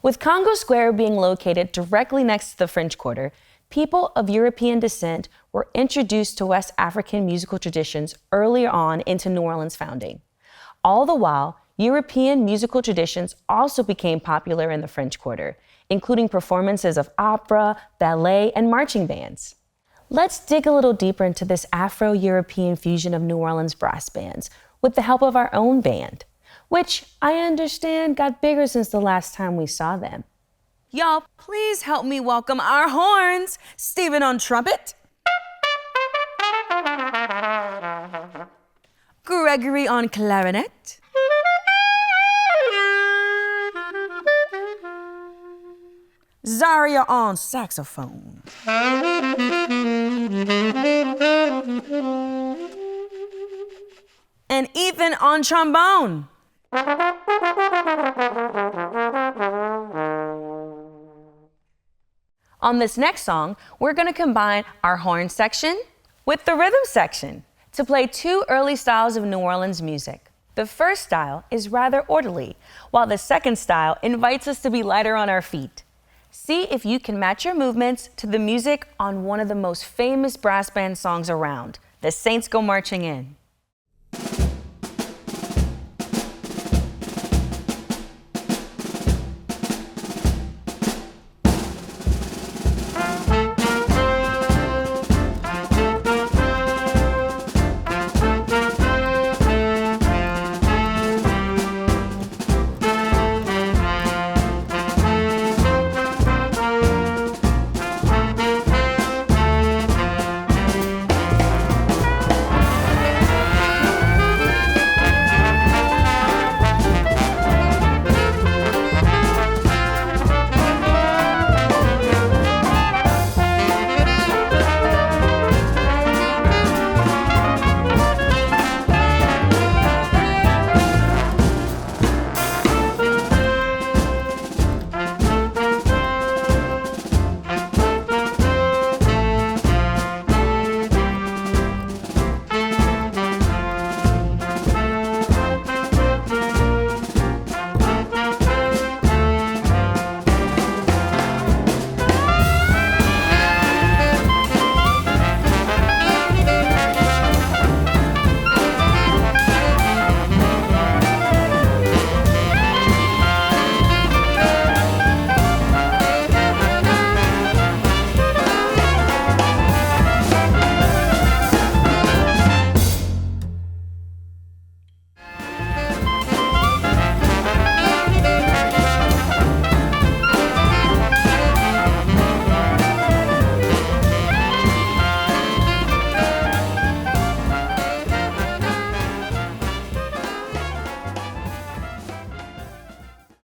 With Congo Square being located directly next to the French Quarter, people of European descent were introduced to West African musical traditions earlier on into New Orleans' founding. All the while, European musical traditions also became popular in the French Quarter, including performances of opera, ballet, and marching bands. Let's dig a little deeper into this Afro-European fusion of New Orleans brass bands with the help of our own band, which I understand got bigger since the last time we saw them. Y'all, please help me welcome our horns. Stephen on trumpet. Gregory on clarinet. Zaria on saxophone. And Ethan on trombone. On this next song, we're going to combine our horn section with the rhythm section to play two early styles of New Orleans music. The first style is rather orderly, while the second style invites us to be lighter on our feet. See if you can match your movements to the music on one of the most famous brass band songs around, The Saints Go Marching In.